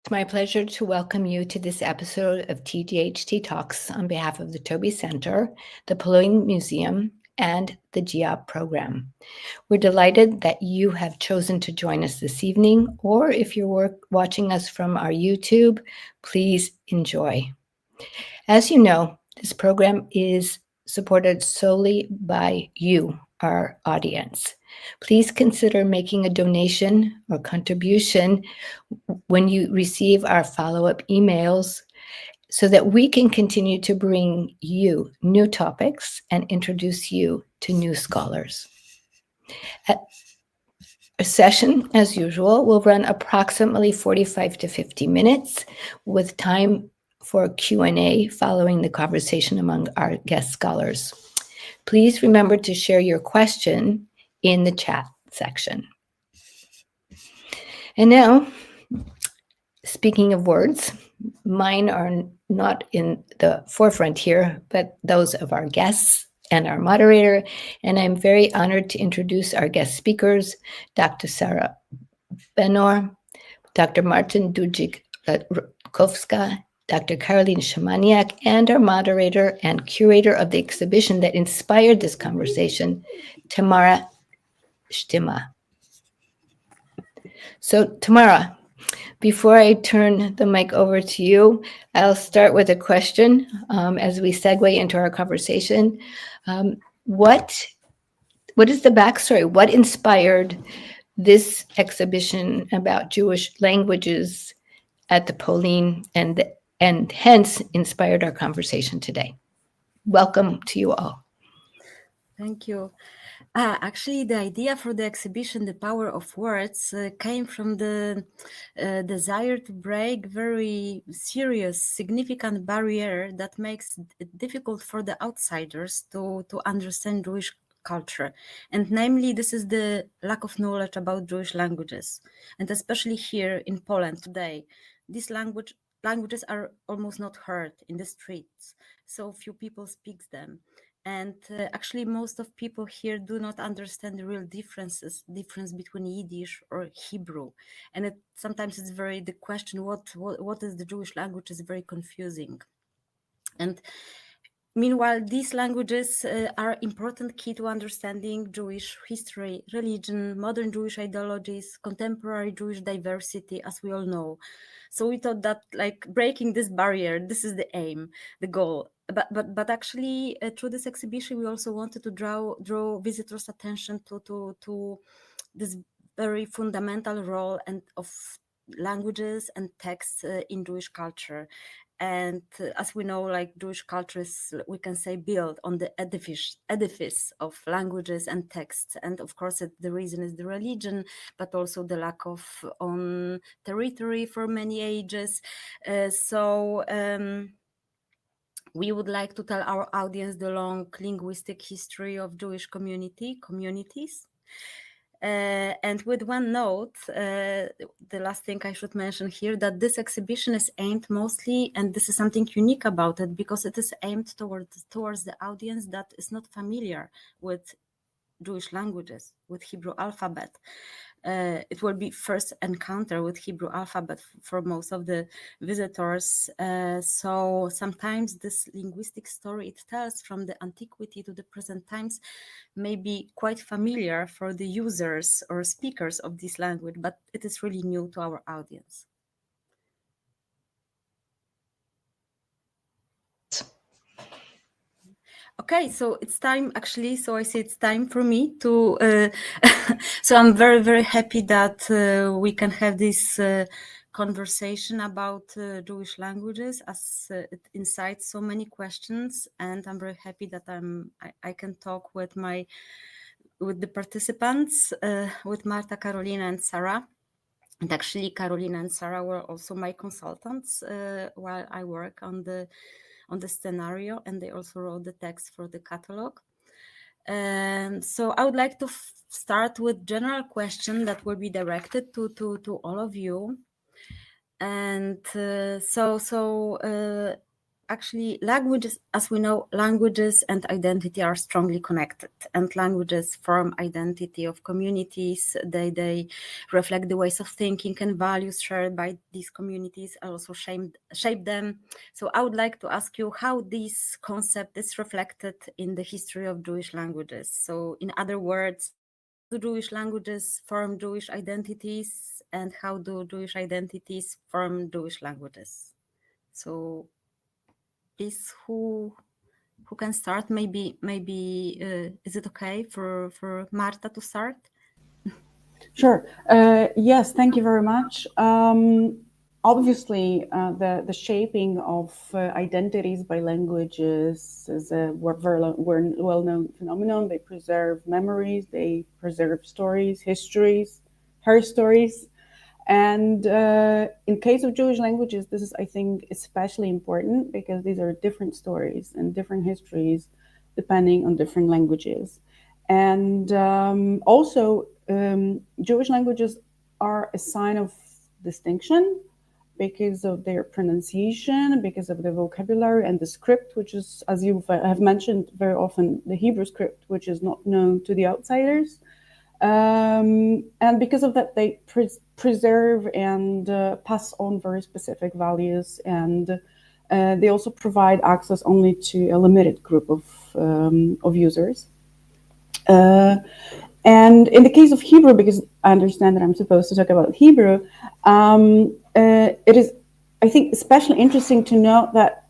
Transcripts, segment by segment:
It's my pleasure to welcome you to this episode of TJHTalks on behalf of the Taube Center, the POLIN Museum, and the GEOP program. We're delighted that you have chosen to join us this evening, or if you're watching us from our YouTube, please enjoy. As you know, this program is supported solely by you, our audience. Please consider making a donation or contribution when you receive our follow-up emails so that we can continue to bring you new topics and introduce you to new scholars. A session, as usual, will run approximately 45 to 50 minutes with time for Q&A following the conversation among our guest scholars. Please remember to share your question in the chat section. And now, speaking of words, mine are not in the forefront here, but those of our guests and our moderator. And I'm very honored to introduce our guest speakers, Dr. Sarah Benor, Dr. Martin Dudzik-Rutkowska, Dr. Caroline Szymaniak, and our moderator and curator of the exhibition that inspired this conversation, Tamara Stima. So, Tamara, before I turn the mic over to you, I'll start with a question as we segue into our conversation. What is the backstory? What inspired this exhibition about Jewish languages at the POLIN and hence inspired our conversation today? Welcome to you all. Thank you. Actually, the idea for the exhibition, The Power of Words, came from the desire to break very serious, significant barrier that makes it difficult for the outsiders to understand Jewish culture. And namely, this is the lack of knowledge about Jewish languages. And especially here in Poland today, these languages are almost not heard in the streets. So few people speak them. And actually, most of people here do not understand the real difference between Yiddish or Hebrew. And sometimes it's the question, what is the Jewish language is very confusing. And meanwhile, these languages are important key to understanding Jewish history, religion, modern Jewish ideologies, contemporary Jewish diversity, as we all know. So we thought that breaking this barrier, this is the aim, the goal. But actually, through this exhibition, we also wanted to draw visitors' attention to this very fundamental role of languages and texts in Jewish culture. And as we know, Jewish culture is, we can say, built on the edifice of languages and texts. And of course, the reason is the religion, but also the lack of own territory for many ages. We would like to tell our audience the long linguistic history of Jewish communities. And with one note, the last thing I should mention here, that this exhibition is aimed mostly, and this is something unique about it, because it is aimed towards the audience that is not familiar with Jewish languages, with Hebrew alphabet. It will be first encounter with Hebrew alphabet for most of the visitors. So sometimes this linguistic story it tells from the antiquity to the present times may be quite familiar for the users or speakers of this language, but it is really new to our audience. Okay, so it's time actually. So I say it's time for me to. So I'm very, very happy that we can have this conversation about Jewish languages, as it incites so many questions, and I'm very happy that I can talk with the participants, with Marta, Carolina, and Sarah. And actually, Carolina and Sarah were also my consultants while I work on the scenario, and they also wrote the text for the catalog. So I would like to start with general question that will be directed to all of you. And actually, languages, as we know, languages and identity are strongly connected, and languages form identity of communities. They reflect the ways of thinking and values shared by these communities, and also shape them. So I would like to ask you how this concept is reflected in the history of Jewish languages. So in other words, how do Jewish languages form Jewish identities, and how do Jewish identities form Jewish languages? So please, who can start? Maybe is it okay for Marta to start? Sure. Yes, thank you very much. Obviously, the shaping of identities by languages is a well-known phenomenon. They preserve memories, they preserve stories, histories, her stories. And in case of Jewish languages, this is, I think, especially important because these are different stories and different histories depending on different languages. And also, Jewish languages are a sign of distinction because of their pronunciation, because of the vocabulary and the script, which is, as you have mentioned very often, the Hebrew script, which is not known to the outsiders. And because of that, they preserve and pass on very specific values, and they also provide access only to a limited group of users. And in the case of Hebrew, because I understand that I'm supposed to talk about Hebrew, it is, I think, especially interesting to note that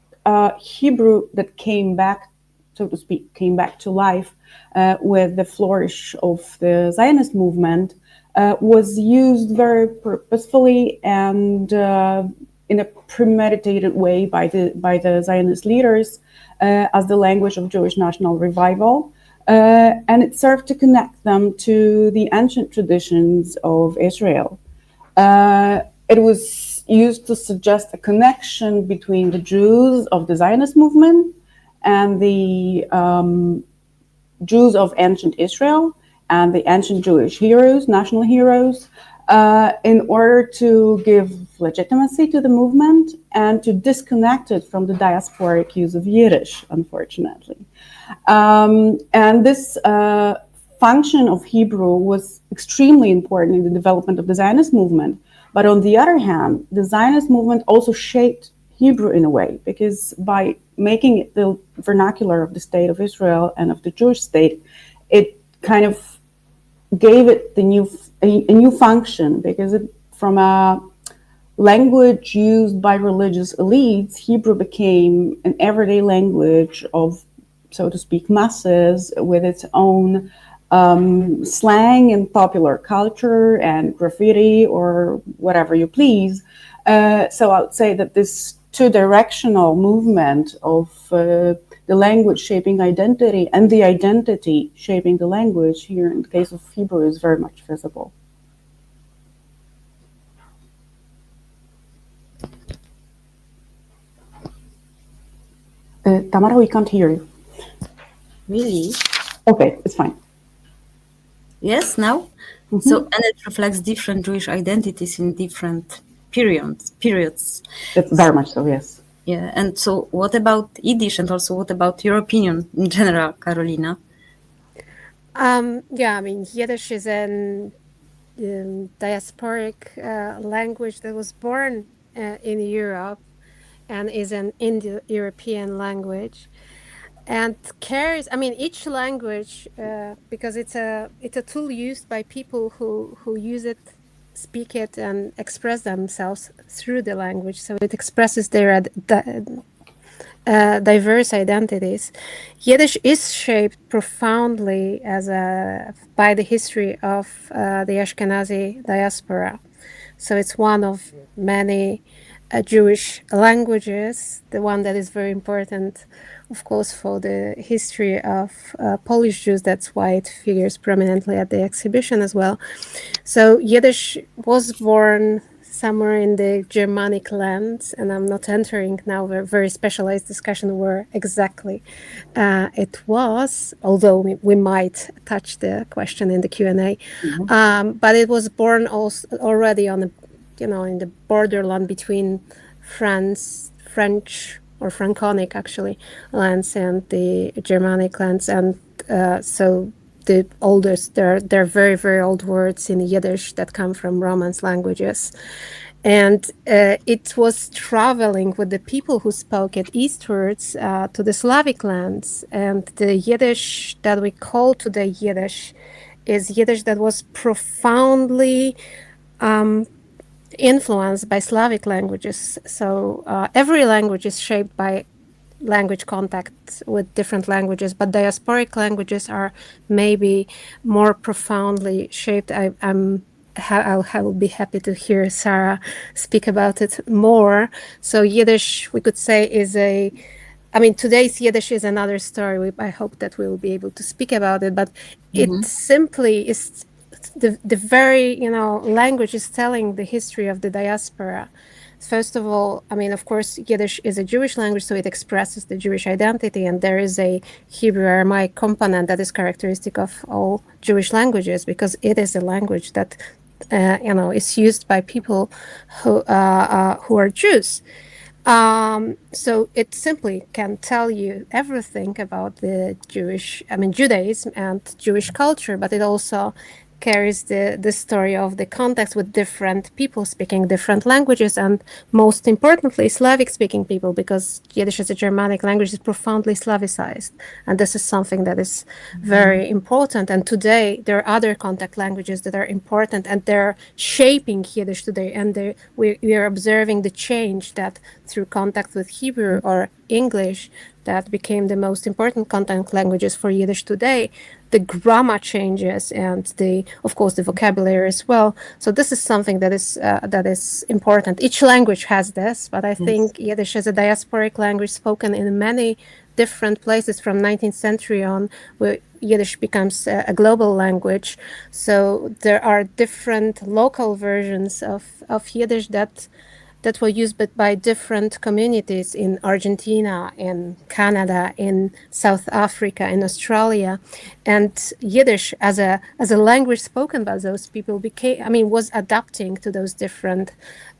Hebrew that came back, so to speak, came back to life with the flourish of the Zionist movement was used very purposefully and in a premeditated way by the Zionist leaders as the language of Jewish national revival. And it served to connect them to the ancient traditions of Israel. It was used to suggest a connection between the Jews of the Zionist movement and the Jews of ancient Israel and the ancient Jewish heroes, national heroes, in order to give legitimacy to the movement and to disconnect it from the diasporic use of Yiddish, unfortunately. And this function of Hebrew was extremely important in the development of the Zionist movement. But on the other hand, the Zionist movement also shaped Hebrew in a way, because by making it the vernacular of the state of Israel and of the Jewish state, it kind of gave it a new function, because from a language used by religious elites, Hebrew became an everyday language of, so to speak, masses, with its own slang and popular culture and graffiti or whatever you please. So I would say that this two-directional movement of the language shaping identity and the identity shaping the language here in the case of Hebrew is very much visible. Tamara, we can't hear you. Really? Okay, it's fine. Yes, now? Mm-hmm. So, and it reflects different Jewish identities in different periods. It's very much so, yes. Yeah, and so what about Yiddish, and also what about your opinion in general, Carolina? Yeah, I mean, Yiddish is an diasporic language that was born in Europe and is an Indo-European language, and carries, I mean, each language, because it's a tool used by people who use it, speak it, and express themselves through the language. So it expresses their diverse identities. Yiddish is shaped profoundly by the history of the Ashkenazi diaspora. So it's one of many Jewish languages, the one that is very important, of course, for the history of Polish Jews. That's why it figures prominently at the exhibition as well. So Yiddish was born somewhere in the Germanic lands, and I'm not entering now a very specialized discussion where exactly it was, although we might touch the question in the Q&A. Mm-hmm. But it was born also already on in the borderland between French or Franconic actually lands and the Germanic lands, and so the oldest, there are very, very old words in Yiddish that come from Romance languages. And it was traveling with the people who spoke it eastwards to the Slavic lands. And the Yiddish that we call today Yiddish is Yiddish that was profoundly influenced by Slavic languages. So every language is shaped by language contact with different languages, but diasporic languages are maybe more profoundly shaped. I will be happy to hear Sarah speak about it more. So Yiddish, we could say, today's Yiddish is another story. I hope that we will be able to speak about it, but it simply is the very, language is telling the history of the diaspora. First of all, of course, Yiddish is a Jewish language, so it expresses the Jewish identity, and there is a Hebrew Aramaic component that is characteristic of all Jewish languages, because it is a language that, is used by people who are Jews. So it simply can tell you everything about the Judaism and Jewish culture, but it also carries the story of the context with different people speaking different languages, and most importantly, Slavic-speaking people, because Yiddish as a Germanic language is profoundly Slavicized, and this is something that is very important. And today, there are other contact languages that are important, and they're shaping Yiddish today, and we are observing the change that through contact with Hebrew or English, that became the most important contact languages for Yiddish today, the grammar changes and of course the vocabulary as well. So this is something that is important. Each language has this, but I think Yiddish is a diasporic language spoken in many different places from 19th century on, where Yiddish becomes a global language. So there are different local versions of Yiddish that were used by different communities in Argentina, in Canada, in South Africa, in Australia. And Yiddish as a language spoken by those people was adapting to those different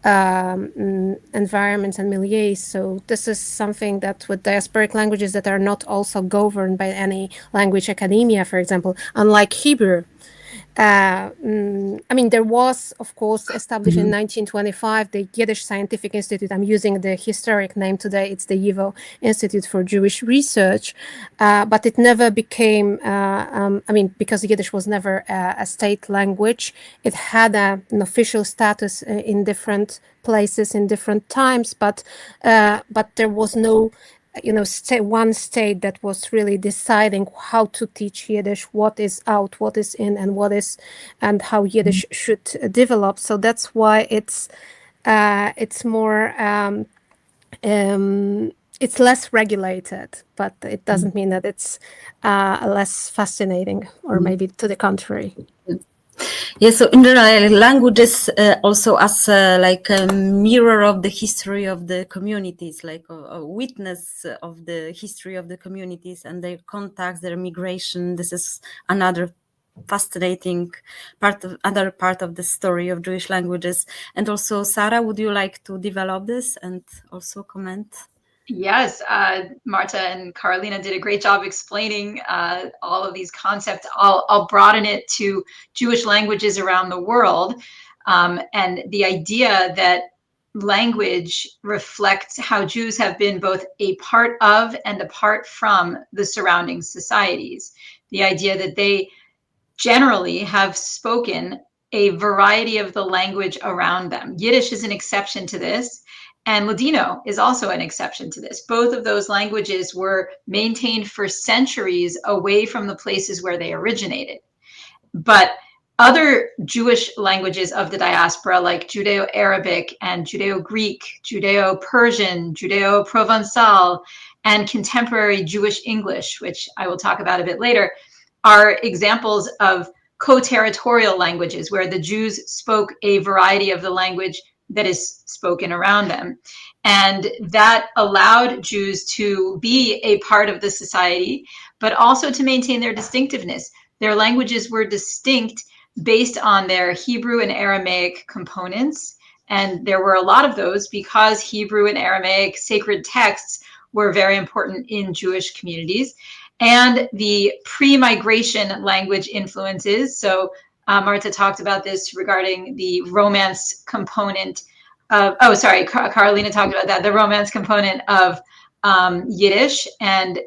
environments and milieux. So this is something that with diasporic languages that are not also governed by any language academia, for example, unlike Hebrew. There was, of course, established in 1925, the Yiddish Scientific Institute. I'm using the historic name today. It's the YIVO Institute for Jewish Research. But it never became, because Yiddish was never a state language. It had an official status in different places in different times, but there was no one state that was really deciding how to teach Yiddish, what is out, what is in, and how Yiddish should develop. So that's why it's more it's less regulated, but it doesn't mean that it's less fascinating, or maybe to the contrary. Yes, so in general, language is also as like a mirror of the history of the communities, like a witness of the history of the communities and their contacts, their migration. This is another fascinating part of the story of Jewish languages. And also, Sarah, would you like to develop this and also comment? Yes, Marta and Carolina did a great job explaining all of these concepts. I'll broaden it to Jewish languages around the world, and the idea that language reflects how Jews have been both a part of and apart from the surrounding societies. The idea that they generally have spoken a variety of the language around them. Yiddish is an exception to this. And Ladino is also an exception to this. Both of those languages were maintained for centuries away from the places where they originated. But other Jewish languages of the diaspora, like Judeo-Arabic and Judeo-Greek, Judeo-Persian, Judeo-Provençal, and contemporary Jewish English, which I will talk about a bit later, are examples of co-territorial languages where the Jews spoke a variety of the language that is spoken around them. And that allowed Jews to be a part of the society, but also to maintain their distinctiveness. Their languages were distinct based on their Hebrew and Aramaic components, And there were a lot of those because Hebrew and Aramaic sacred texts were very important in Jewish communities. And the pre-migration language influences. So Marta talked about this regarding the Romance component of, Carolina talked about that, the Romance component of Yiddish, and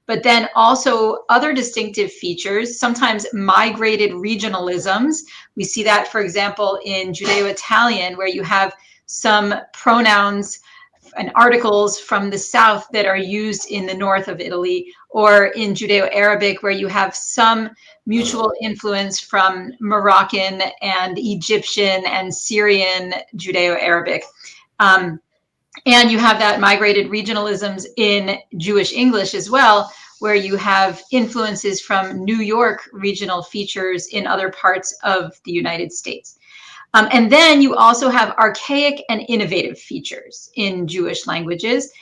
but then also other distinctive features, sometimes migrated regionalisms. We see that, for example, in Judeo-Italian, where you have some pronouns and articles from the south that are used in the north of Italy, or in Judeo-Arabic, where you have some mutual influence from Moroccan and Egyptian and Syrian Judeo-Arabic. And you have that migrated regionalisms in Jewish English as well, where you have influences from New York regional features in other parts of the United States. And then you also have archaic and innovative features in Jewish languages,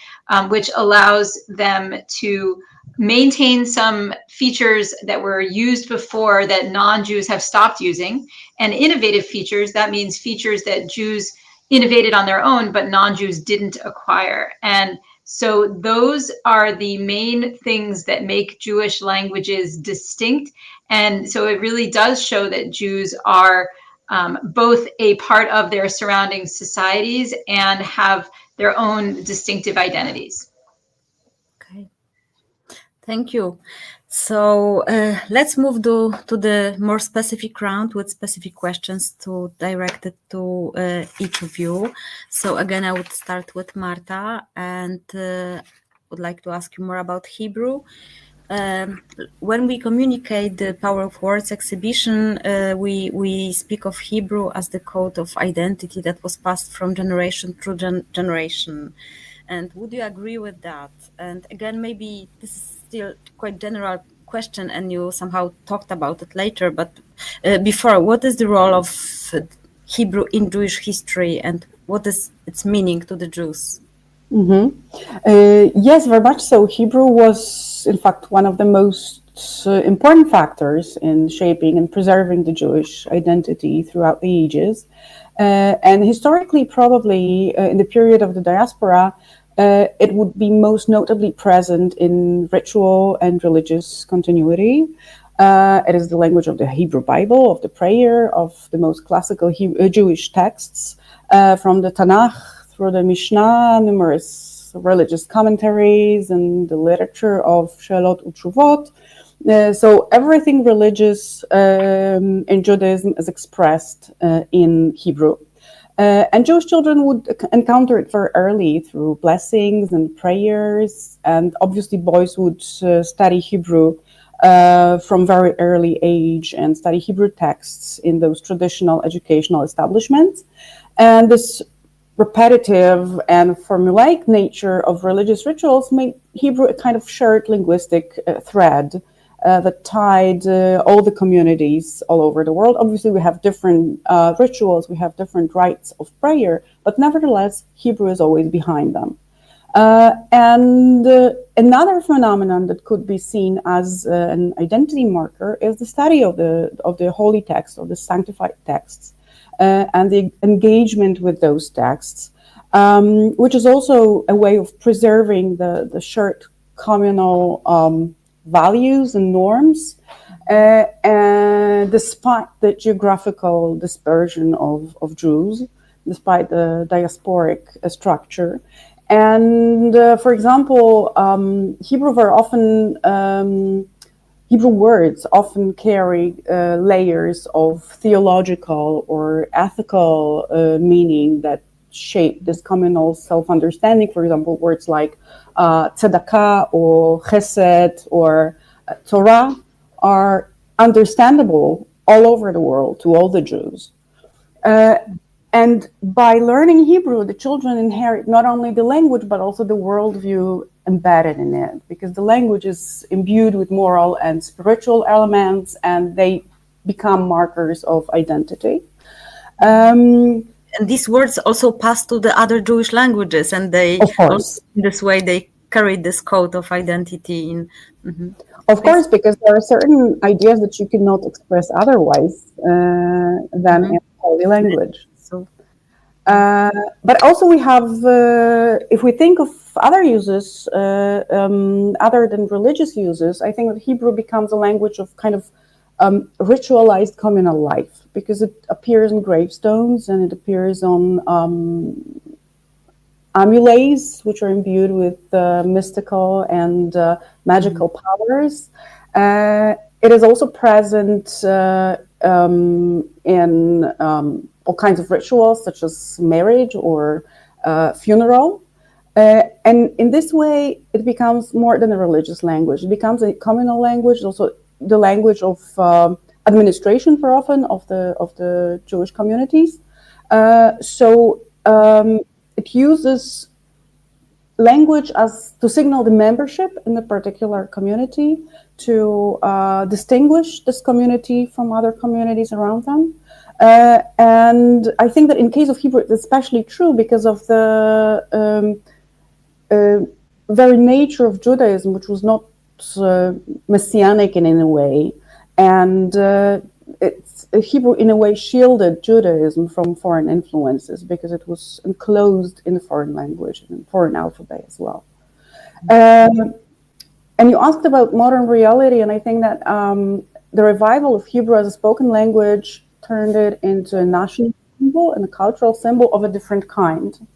which allows them to maintain some features that were used before that non-Jews have stopped using. And innovative features, that means features that Jews innovated on their own, but non-Jews didn't acquire. And so those are the main things that make Jewish languages distinct. And so it really does show that Jews are both a part of their surrounding societies and have their own distinctive identities. Okay, thank you. So let's move to the more specific round with specific questions directed to each of you. So again, I would start with Marta, and would like to ask you more about Hebrew. When we communicate the Power of Words exhibition, we speak of Hebrew as the code of identity that was passed from generation through generation. And would you agree with that? And again, maybe this is still quite general question, and you somehow talked about it later. But before, what is the role of Hebrew in Jewish history, and what is its meaning to the Jews? Yes, very much so. Hebrew was, in fact, one of the most important factors in shaping and preserving the Jewish identity throughout the ages. And historically, probably in the period of the diaspora, it would be most notably present in ritual and religious continuity. It is the language of the Hebrew Bible, of the prayer, of the most classical Jewish texts, from the Tanakh through the Mishnah, numerous religious commentaries, and the literature of Shelot Utshuvot. So everything religious in Judaism is expressed in Hebrew. And Jewish children would encounter it very early through blessings and prayers. And obviously boys would study Hebrew from very early age and study Hebrew texts in those traditional educational establishments. And this repetitive and formulaic nature of religious rituals made Hebrew a kind of shared linguistic thread that tied all the communities all over the world. Obviously, we have different rituals, we have different rites of prayer, but nevertheless, Hebrew is always behind them. And another phenomenon that could be seen as an identity marker is the study of the holy text, of the sanctified texts, and the engagement with those texts, which is also a way of preserving the shared communal values and norms, and despite the geographical dispersion of Jews, despite the diasporic structure. And for example, Hebrew words often carry layers of theological or ethical meaning that shape this communal self-understanding. For example, words like tzedakah or chesed or Torah are understandable all over the world to all the Jews. And by learning Hebrew, the children inherit not only the language, but also the worldview embedded in it, because the language is imbued with moral and spiritual elements, and they become markers of identity. And these words also pass to the other Jewish languages, and they, of course, in this way, they carry this code of identity in. Of course, because there are certain ideas that you cannot express otherwise than in holy language. So, But also we have, if we think of other uses, other than religious uses, I think that Hebrew becomes a language of kind of ritualized communal life, because it appears in gravestones and it appears on amulets, which are imbued with mystical and magical powers. It is also present in all kinds of rituals, such as marriage or funeral. And in this way, it becomes more than a religious language. It becomes a communal language, also the language of administration, for often, of the Jewish communities. It uses language as to signal the membership in a particular community, to distinguish this community from other communities around them. And I think that in case of Hebrew, it's especially true because of the very nature of Judaism, which was not messianic in any way. And Hebrew, in a way, shielded Judaism from foreign influences because it was enclosed in the foreign language and foreign alphabet as well. And you asked about modern reality, and I think that the revival of Hebrew as a spoken language turned it into a national symbol and a cultural symbol of a different kind.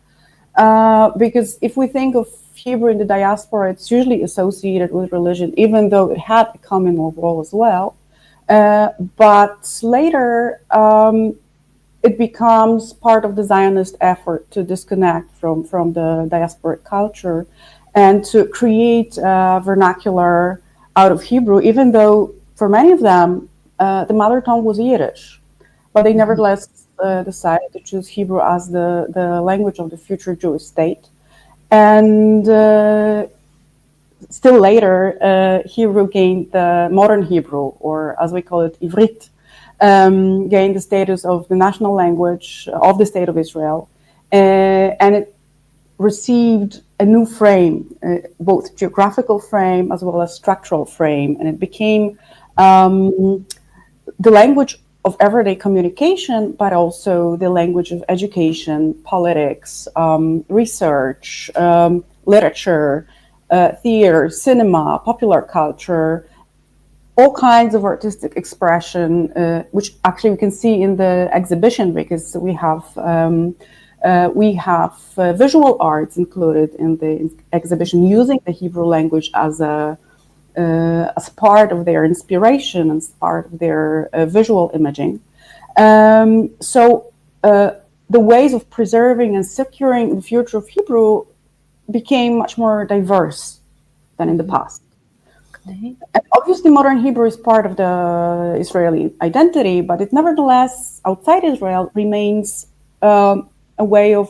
Because if we think of Hebrew in the diaspora, it's usually associated with religion, even though it had a communal role as well. But later, it becomes part of the Zionist effort to disconnect from the diasporic culture and to create a vernacular out of Hebrew, even though for many of them, the mother tongue was Yiddish. But they nevertheless decided to choose Hebrew as the language of the future Jewish state. And still later, Hebrew gained the modern Hebrew, or as we call it, Ivrit, gained the status of the national language of the State of Israel. And it received a new frame, both geographical frame as well as structural frame. And it became the language of everyday communication, but also the language of education, politics, research, literature, theater, cinema, popular culture, all kinds of artistic expression, which actually we can see in the exhibition, because we have visual arts included in the exhibition, using the Hebrew language as part of their inspiration and as part of their visual imaging. So the ways of preserving and securing the future of Hebrew became much more diverse than in the past. Okay. And obviously, modern Hebrew is part of the Israeli identity, but it nevertheless, outside Israel, remains a way of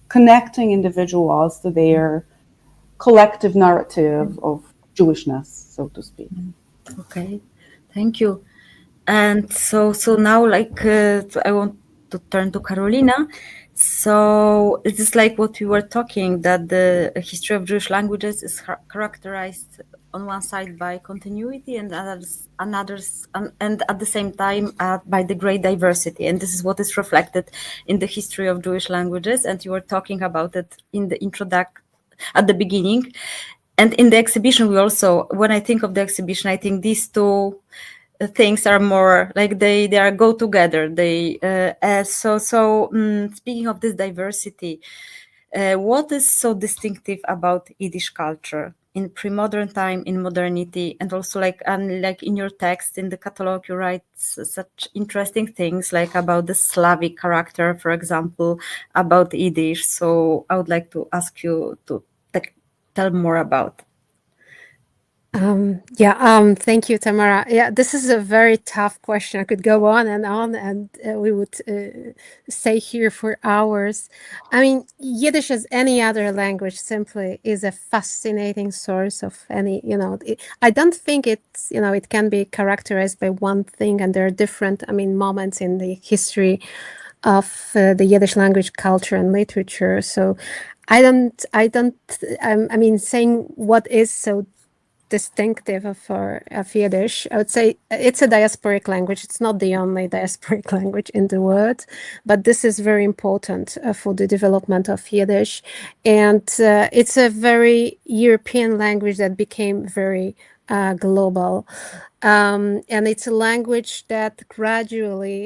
connecting individuals to their collective narrative of Jewishness, so to speak. Okay, thank you. And so now, like, I want to turn to Carolina. So it is like what we were talking, that the history of Jewish languages is characterized on one side by continuity and and at the same time by the great diversity. And this is what is reflected in the history of Jewish languages. And you were talking about it in the introduction at the beginning. And in the exhibition, we also, when I think of the exhibition, I think these two things are more like they are go together. Speaking of this diversity, what is so distinctive about Yiddish culture in pre-modern time, in modernity, and also like in your text in the catalog, you write such interesting things like about the Slavic character, for example, about Yiddish. So I would like to ask you to tell more about. Thank you, Tamara. Yeah, this is a very tough question. I could go on, and we would stay here for hours. I mean, Yiddish, as any other language, simply is a fascinating source of any, I don't think it's, it can be characterized by one thing, and there are different, moments in the history of the Yiddish language, culture, and literature. So saying what is so distinctive of Yiddish. I would say it's a diasporic language. It's not the only diasporic language in the world, but this is very important for the development of Yiddish. And it's a very European language that became very global. And it's a language that gradually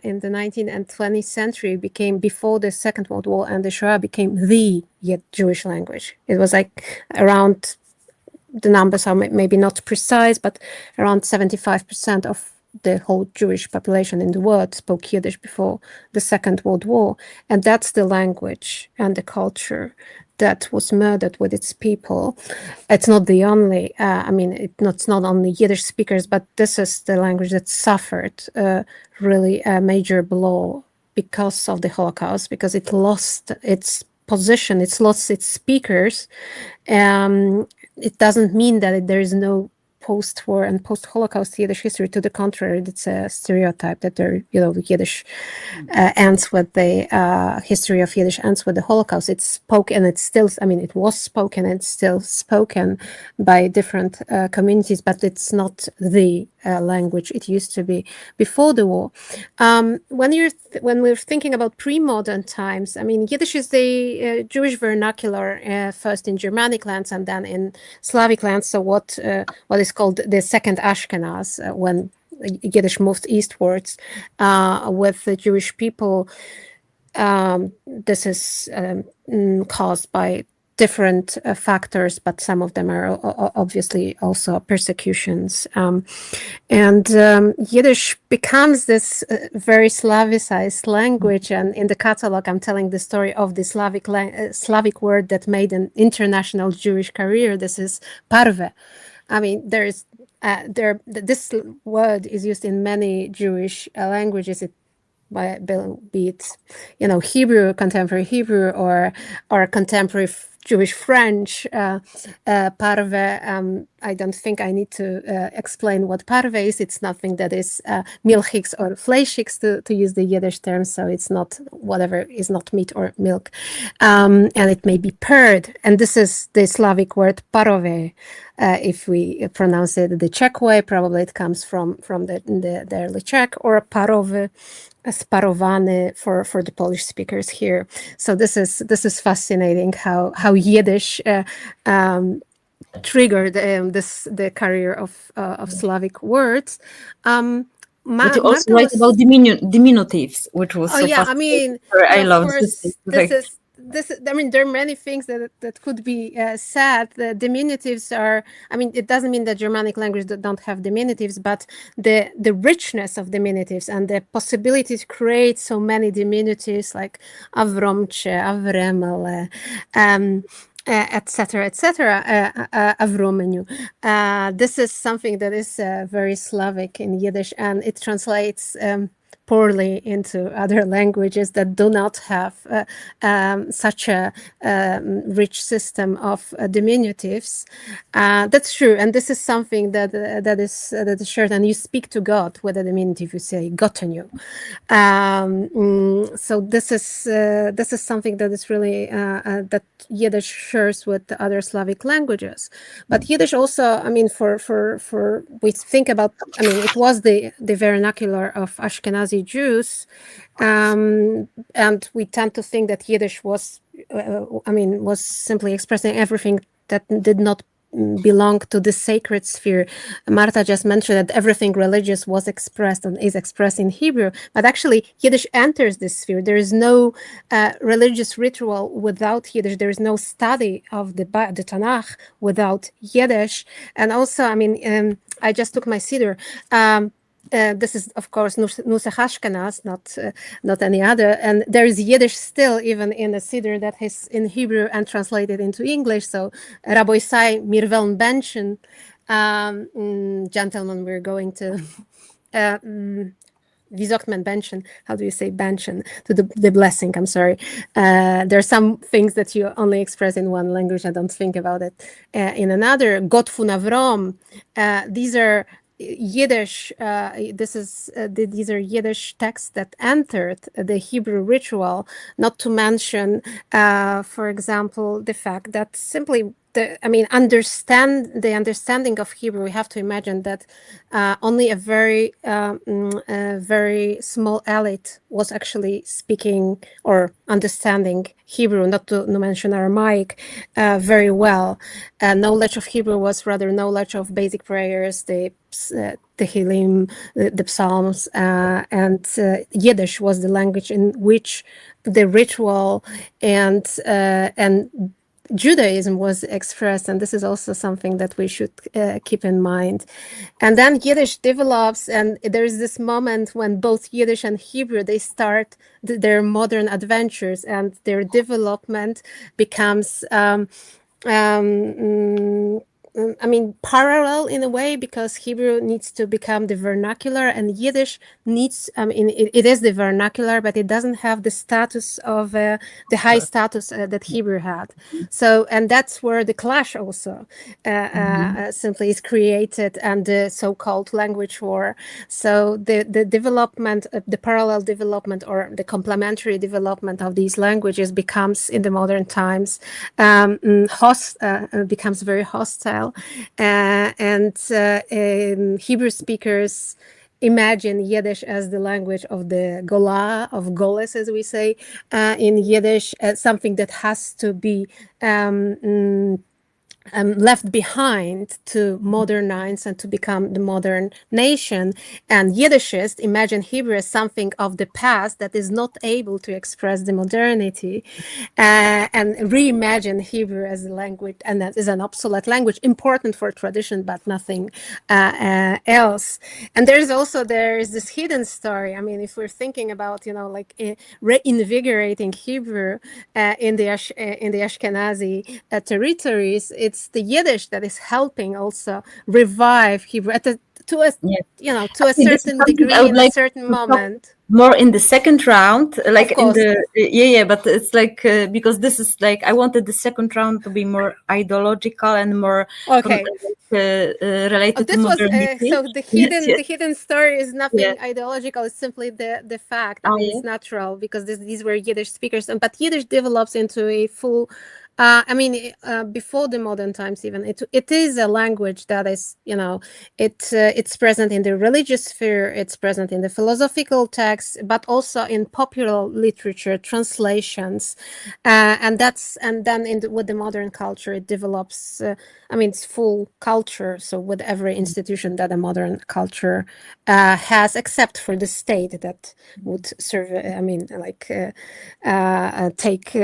in the 19th and 20th century became, before the Second World War and the Shoah, became the Jewish language. It was like around, the numbers are maybe not precise, but around 75% of the whole Jewish population in the world spoke Yiddish before the Second World War. And that's the language and the culture that was murdered with its people. It's not the only, it's not only Yiddish speakers, but this is the language that suffered really a major blow because of the Holocaust, because it lost its position, it's lost its speakers. It doesn't mean that there is no post-war and post-Holocaust Yiddish history. To the contrary, it's a stereotype that Yiddish ends with the history of Yiddish ends with the Holocaust. It's spoken, it's still, it was spoken, and it's still spoken by different communities, but it's not the language it used to be before the war. When we're thinking about pre-modern times, Yiddish is the Jewish vernacular, first in Germanic lands and then in Slavic lands. So what is called the second Ashkenaz, when Yiddish moved eastwards with the Jewish people. This is caused by different factors, but some of them are obviously also persecutions. Yiddish becomes this very Slavicized language. And in the catalog, I'm telling the story of the Slavic word that made an international Jewish career. This is parve. This word is used in many Jewish languages. Be it, Hebrew, contemporary Hebrew, or contemporary Jewish French. Parve, I don't think I need to explain what parve is. It's nothing that is milchiks or fleischiks, to use the Yiddish term. So it's not whatever is not meat or milk. And it may be purred. And this is the Slavic word parove. If we pronounce it the Czech way, probably it comes from the early Czech, or parove, sparowany for the Polish speakers here. So this is fascinating how Yiddish triggered the career of Slavic words. But you also write about diminutives, which was fascinating. I love this. There are many things that could be said. The diminutives are, it doesn't mean that Germanic languages don't have diminutives, but the richness of diminutives and the possibility to create so many diminutives like Avromche, Avremele, etc., Avromenu. This is something that is very Slavic in Yiddish, and it translates poorly into other languages that do not have such a rich system of diminutives. That's true, and this is something that is shared. And you speak to God with a diminutive. You say "Gotenu." So this is something that is really that Yiddish shares with the other Slavic languages. But Yiddish also, for we think about, it was the vernacular of Ashkenazi Jews, and we tend to think that Yiddish was simply expressing everything that did not belong to the sacred sphere. Marta just mentioned that everything religious was expressed and is expressed in Hebrew, but actually Yiddish enters this sphere. There is no religious ritual without Yiddish. There is no study of the Tanakh without Yiddish. And also, I just took my Siddur. This is, of course, Nusach Ashkenaz, not any other. And there is Yiddish still, even in a Siddur that is in Hebrew and translated into English. So, Rabbi Sai Mirveln Benchen, gentlemen, we're going to wie sagt man Benchen? How do you say Benchen? To the blessing, I'm sorry. There are some things that you only express in one language. I don't think about it in another. Gott von Avram. These are Yiddish, these are Yiddish texts that entered the Hebrew ritual, not to mention, for example, the fact that simply the understanding of Hebrew, we have to imagine that only a very small elite was actually speaking or understanding Hebrew, not to mention Aramaic, very well. Knowledge of Hebrew was rather knowledge of basic prayers, the Tehillim, the Psalms, and Yiddish was the language in which the ritual and Judaism was expressed, and this is also something that we should keep in mind. And then Yiddish develops, and there is this moment when both Yiddish and Hebrew, they start their modern adventures, and their development becomes parallel in a way, because Hebrew needs to become the vernacular, and Yiddish needs, it is the vernacular, but it doesn't have the status of the high status that Hebrew had. So, and that's where the clash also simply is created, and the so-called language war. So the development, the parallel development or the complementary development of these languages becomes in the modern times becomes very hostile, and Hebrew speakers imagine Yiddish as the language of the Gola, of Goles, as we say in Yiddish, as something that has to be left behind to modernize and to become the modern nation. And Yiddishists imagine Hebrew as something of the past that is not able to express the modernity, and reimagine Hebrew as a language, and that is an obsolete language, important for tradition, but nothing else. And there is this hidden story. I mean, if we're thinking about, reinvigorating Hebrew in the Ashkenazi territories, it's the Yiddish that is helping also revive Hebrew to a certain degree in a certain moment. More in the second round, but it's because this is I wanted the second round to be more ideological and more related to modernity. So the hidden story is nothing ideological. It's simply the fact. I mean, it's natural because these were Yiddish speakers, but Yiddish develops into a full. Before the modern times, even it is a language that is, it's present in the religious sphere, it's present in the philosophical texts, but also in popular literature, translations, and then with the modern culture, it develops. It's full culture. So with every institution that a modern culture has, except for the state that would serve. Take.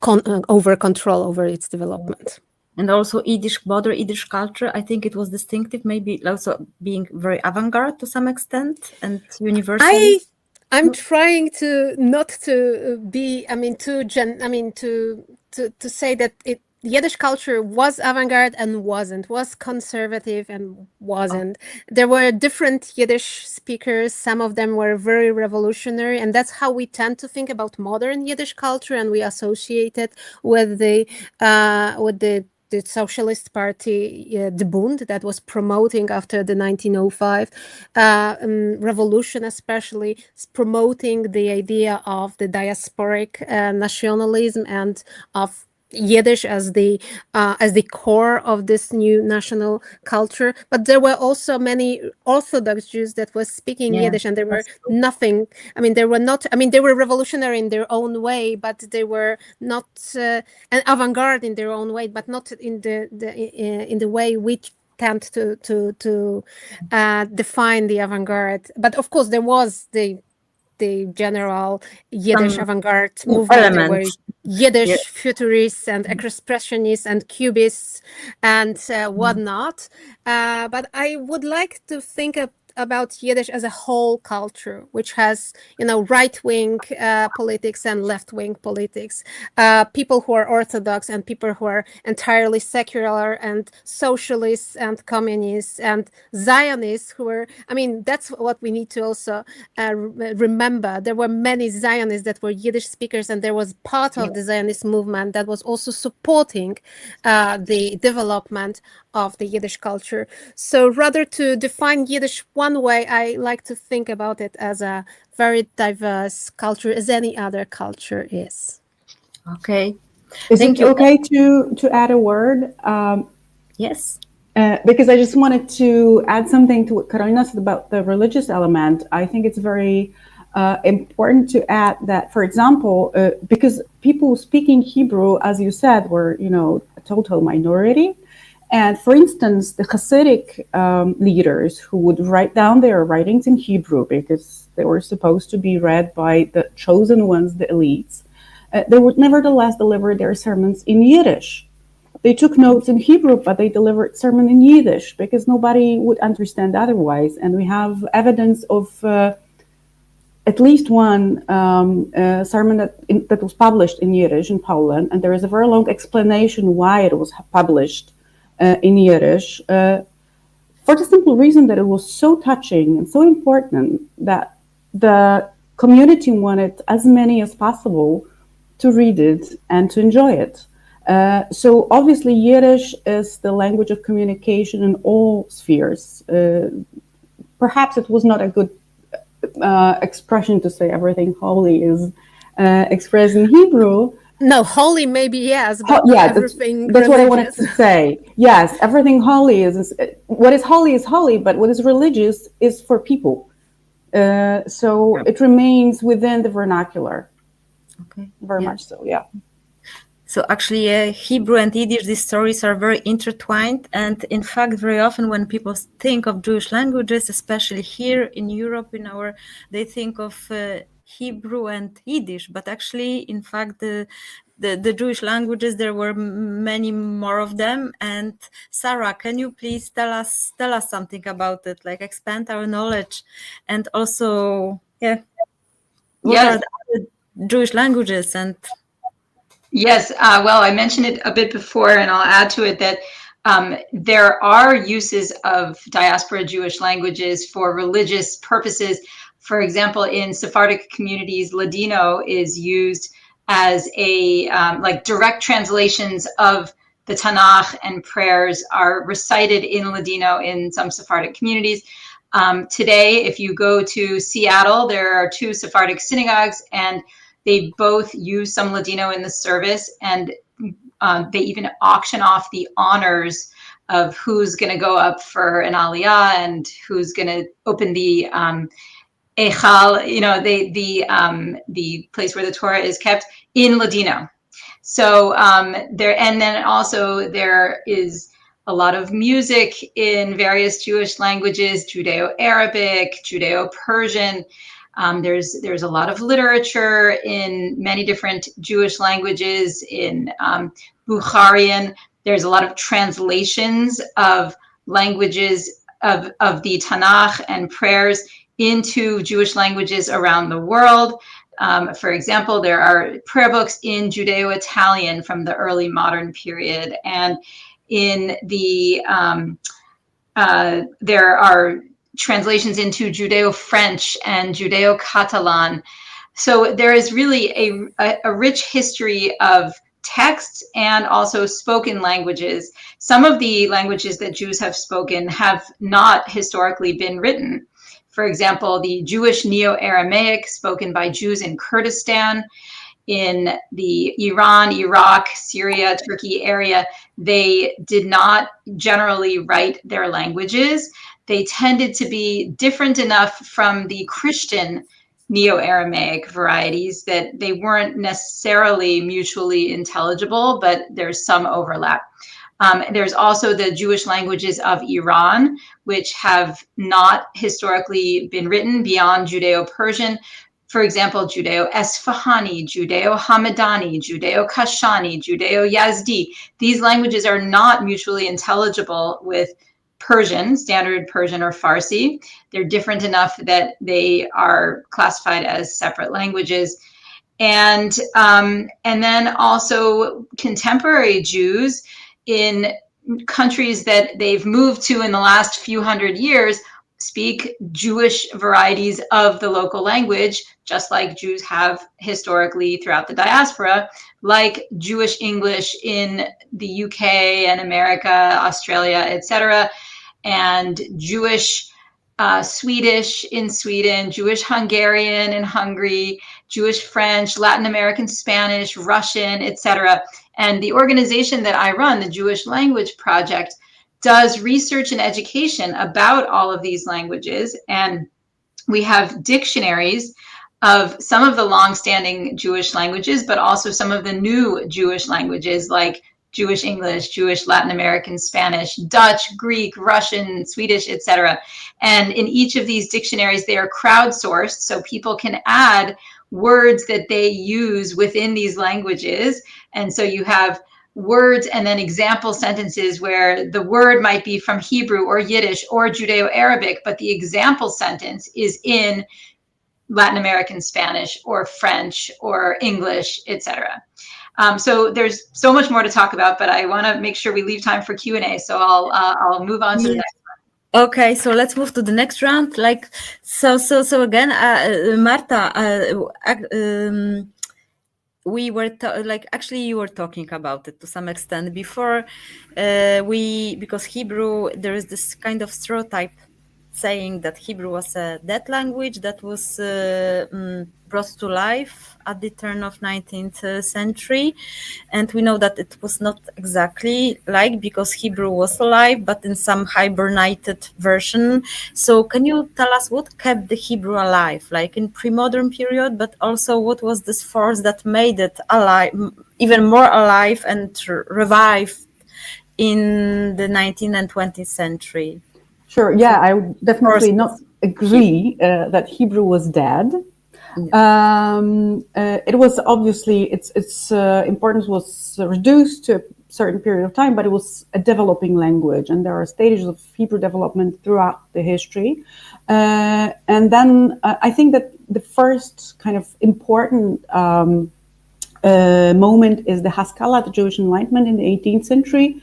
Over control over its development. And also modern Yiddish culture, I think it was distinctive, maybe also being very avant-garde to some extent and universal. I'm trying to not to be, to say that Yiddish culture was avant-garde and wasn't, was conservative and wasn't. There were different Yiddish speakers. Some of them were very revolutionary, and that's how we tend to think about modern Yiddish culture, and we associate it with the Socialist Party, the Bund, that was promoting after the 1905 revolution, especially promoting the idea of the diasporic nationalism and of Yiddish as the core of this new national culture. But there were also many Orthodox Jews that were speaking Yiddish, and they were nothing. They were not. They were revolutionary in their own way, but they were not an avant-garde in their own way, but not in the way we tend to define the avant-garde. But of course, there was the general Yiddish avant-garde movement. There were Yiddish futurists and expressionists and cubists and whatnot. But I would like to think about Yiddish as a whole culture, which has, right-wing politics and left-wing politics, people who are Orthodox and people who are entirely secular, and socialists and communists and Zionists who are, that's what we need to also remember. There were many Zionists that were Yiddish speakers, and there was part of the Zionist movement that was also supporting the development of the Yiddish culture. So rather to define Yiddish one way, I like to think about it as a very diverse culture, as any other culture is. Okay. Is Thank it you. okay to add a word? Yes. Because I just wanted to add something to what Carolina said about the religious element. I think it's very important to add that, for example, because people speaking Hebrew, as you said, were, a total minority. And for instance, the Hasidic leaders who would write down their writings in Hebrew because they were supposed to be read by the chosen ones, the elites, they would nevertheless deliver their sermons in Yiddish. They took notes in Hebrew, but they delivered sermon in Yiddish because nobody would understand otherwise. And we have evidence of at least one sermon that was published in Yiddish in Poland, and there is a very long explanation why it was published in Yiddish, for the simple reason that it was so touching and so important that the community wanted as many as possible to read it and to enjoy it. So obviously Yiddish is the language of communication in all spheres. Perhaps it was not a good expression to say everything holy is expressed in Hebrew. No, holy maybe yes, but Yeah, everything that's what I wanted religious. to say. Yes, everything holy is what is holy, but what is religious is for people. So it remains within the vernacular. Okay. Very much so, yeah. So actually, Hebrew and Yiddish, these stories are very intertwined. And in fact, very often when people think of Jewish languages, especially here in Europe, they think of Hebrew and Yiddish. But actually, in fact, the Jewish languages, there were many more of them. And Sarah, can you please tell us something about it, like expand our knowledge, and also, what are the other Jewish languages? And yes, well, I mentioned it a bit before, and I'll add to it that there are uses of diaspora Jewish languages for religious purposes. For example, in Sephardic communities, Ladino is used as a like direct translations of the Tanakh, and prayers are recited in Ladino in some Sephardic communities. Today, if you go to Seattle, there are 2 Sephardic synagogues, and they both use some Ladino in the service, and they even auction off the honors of who's going to go up for an aliyah and who's going to open the Echal, the place where the Torah is kept, in Ladino. So there, and then also there is a lot of music in various Jewish languages: Judeo-Arabic, Judeo-Persian. There's a lot of literature in many different Jewish languages. In Bukharian, there's a lot of translations of languages of the Tanakh and prayers into Jewish languages around the world. For example, there are prayer books in Judeo-Italian from the early modern period, and in the there are translations into Judeo-French and Judeo-Catalan. So there is really a rich history of texts and also spoken languages. Some of the languages that Jews have spoken have not historically been written. For example, the Jewish Neo-Aramaic spoken by Jews in Kurdistan, in the Iran, Iraq, Syria, Turkey area, they did not generally write their languages. They tended to be different enough from the Christian Neo-Aramaic varieties that they weren't necessarily mutually intelligible, but there's some overlap. There's also the Jewish languages of Iran, which have not historically been written beyond Judeo-Persian. For example, Judeo-Esfahani, Judeo-Hamadani, Judeo-Kashani, Judeo-Yazdi. These languages are not mutually intelligible with Persian, standard Persian or Farsi. They're different enough that they are classified as separate languages. And then also contemporary Jews in countries that they've moved to in the last few hundred years speak Jewish varieties of the local language, just like Jews have historically throughout the diaspora, like Jewish English in the UK and America, Australia, etc., and Jewish Swedish in Sweden, Jewish Hungarian in Hungary. Jewish French, Latin American Spanish, Russian, etc. And the organization that I run, the Jewish Language Project, does research and education about all of these languages. And we have dictionaries of some of the long-standing Jewish languages, but also some of the new Jewish languages like Jewish English, Jewish Latin American Spanish, Dutch, Greek, Russian, Swedish, etc. And in each of these dictionaries, they are crowdsourced, so people can add words that they use within these languages. And so you have words and then example sentences where the word might be from Hebrew or Yiddish or Judeo-Arabic, but the example sentence is in Latin American Spanish or French or English, etc. So there's so much more to talk about, but I want to make sure we leave time for Q&A. So I'll move on to the next one. Okay, so let's move to the next round. Like, so again, Marta, we were actually you were talking about it to some extent before. Because Hebrew, there is this kind of stereotype saying that Hebrew was a dead language that was brought to life at the turn of 19th century. And we know that it was not exactly like, because Hebrew was alive, but in some hibernated version. So can you tell us what kept the Hebrew alive, like in pre-modern period, but also what was this force that made it alive, even more alive and revived in the 19th and 20th century? Sure. Yeah, I would definitely not agree that Hebrew was dead. It was obviously its importance was reduced to a certain period of time, but it was a developing language, and there are stages of Hebrew development throughout the history. And then I think that the first kind of important moment is the Haskalah, the Jewish Enlightenment in the 18th century,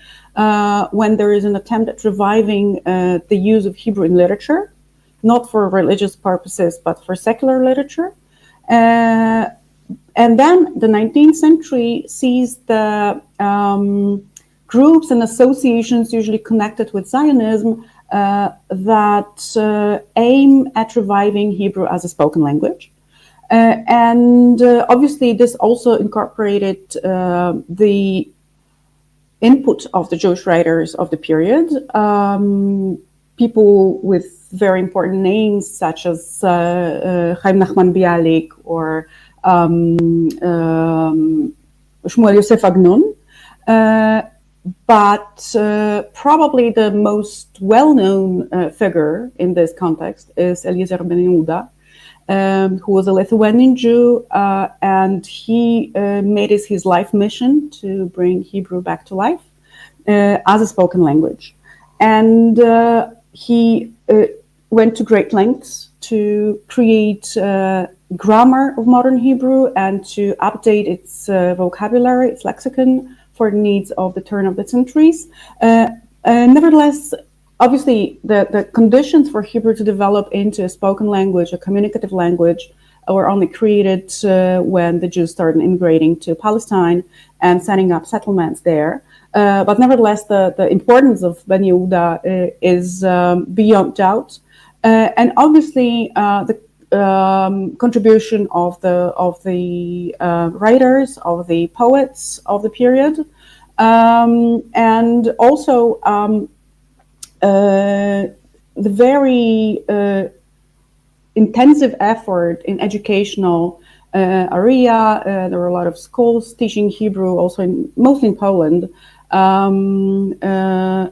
when there is an attempt at reviving the use of Hebrew in literature, not for religious purposes, but for secular literature. And then the 19th century sees the groups and associations usually connected with Zionism that aim at reviving Hebrew as a spoken language. And obviously this also incorporated the input of the Jewish writers of the period, people with very important names such as Chaim Nachman Bialik or Shmuel Yosef Agnon. But probably the most well-known figure in this context is Eliezer ben Yehuda, who was a Lithuanian Jew, and he made it his life mission to bring Hebrew back to life as a spoken language. And he went to great lengths to create grammar of modern Hebrew and to update its vocabulary, its lexicon, for the needs of the turn of the centuries. Nevertheless, obviously, the conditions for Hebrew to develop into a spoken language, a communicative language, were only created when the Jews started immigrating to Palestine and setting up settlements there. But nevertheless, the importance of Ben Yehuda is beyond doubt. And obviously, the contribution of the writers, of the poets of the period, and also the very intensive effort in educational area. There were a lot of schools teaching Hebrew, also mostly in Poland. The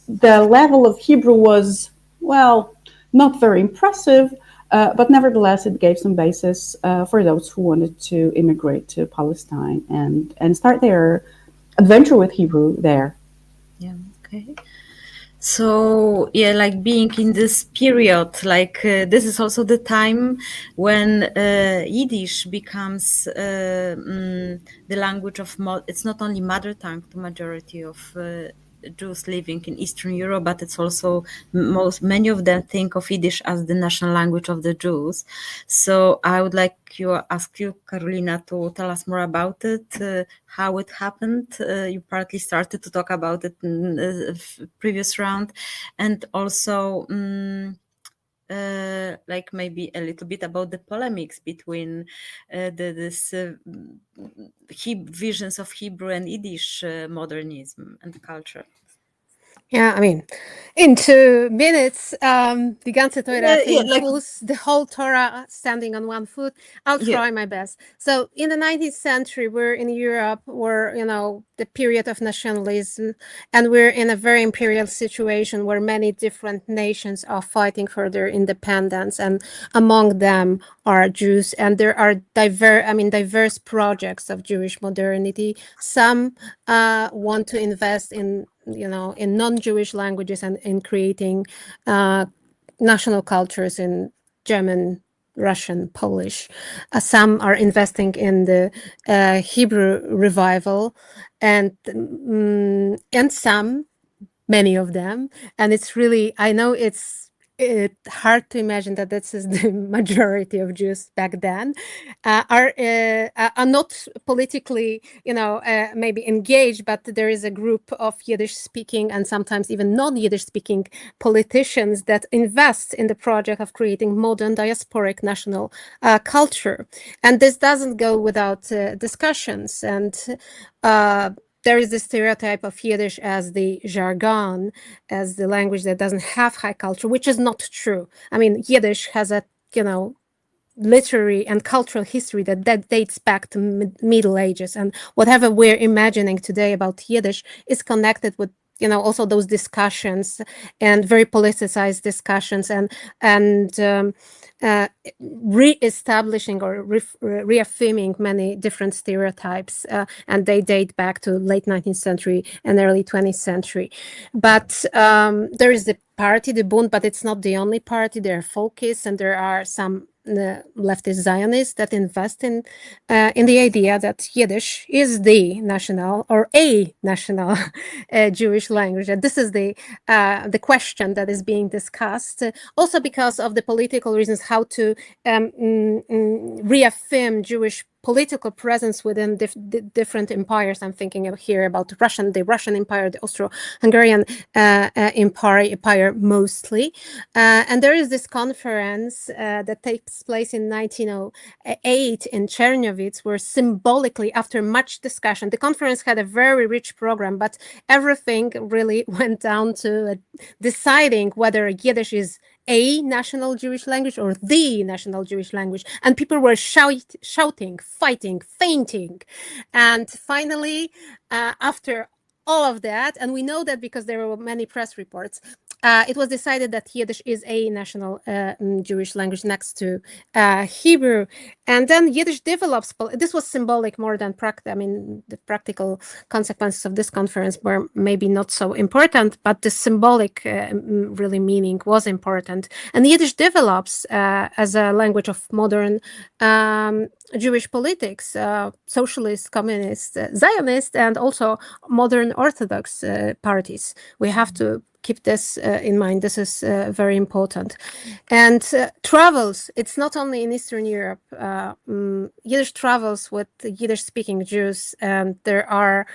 level of Hebrew was, well, not very impressive, but nevertheless, it gave some basis for those who wanted to immigrate to Palestine and start their adventure with Hebrew there. Yeah, okay. So, yeah, like being in this period, like this is also the time when Yiddish becomes the language of, it's not only mother tongue to majority of Jews living in Eastern Europe, but it's also many of them think of Yiddish as the national language of the Jews. So I would like ask you, Carolina, to tell us more about it, how it happened. You partly started to talk about it in the previous round, and also like maybe a little bit about the polemics between this visions of Hebrew and Yiddish modernism and culture. Yeah, I mean, in 2 minutes, the ganze Torah thing like, pulls the whole Torah standing on one foot. I'll try my best. So in the 19th century, we're in Europe, we're, the period of nationalism, and we're in a very imperial situation where many different nations are fighting for their independence, and among them are Jews, and there are diverse projects of Jewish modernity. Some want to invest in non-Jewish languages and in creating national cultures in German, Russian, Polish. Some are investing in the Hebrew revival, and some, many of them, and it's really, I know it's hard to imagine that this is the majority of Jews back then, are not politically, maybe engaged, but there is a group of Yiddish-speaking and sometimes even non-Yiddish-speaking politicians that invest in the project of creating modern diasporic national culture. And this doesn't go without discussions. And there is the stereotype of Yiddish as the jargon, as the language that doesn't have high culture, which is not true. I mean, Yiddish has a, literary and cultural history that dates back to Middle Ages. And whatever we're imagining today about Yiddish is connected with, also those discussions and very politicized discussions and re-establishing or reaffirming many different stereotypes, and they date back to late 19th century and early 20th century. But there is the party, the Bund, but it's not the only party. There are folkists, and there are some leftist Zionists that invest in the idea that Yiddish is the national or a national Jewish language. And this is the question that is being discussed, also because of the political reasons, how to reaffirm Jewish political presence within different empires. I'm thinking here about the Russian Empire, the Austro-Hungarian empire mostly. And there is this conference that takes place in 1908 in Chernovitz, where symbolically, after much discussion, the conference had a very rich program, but everything really went down to deciding whether Yiddish is a national Jewish language or the national Jewish language. And people were shouting, fighting, fainting. And finally, after all of that, and we know that because there were many press reports, it was decided that Yiddish is a national Jewish language next to Hebrew. And then Yiddish develops, this was symbolic more than practical. I mean, the practical consequences of this conference were maybe not so important, but the symbolic really meaning was important. And Yiddish develops as a language of modern Jewish politics, socialist, communist, Zionist, and also modern Orthodox parties. We have to keep this in mind. This is very important. And travels, it's not only in Eastern Europe. Yiddish travels with Yiddish-speaking Jews, and there are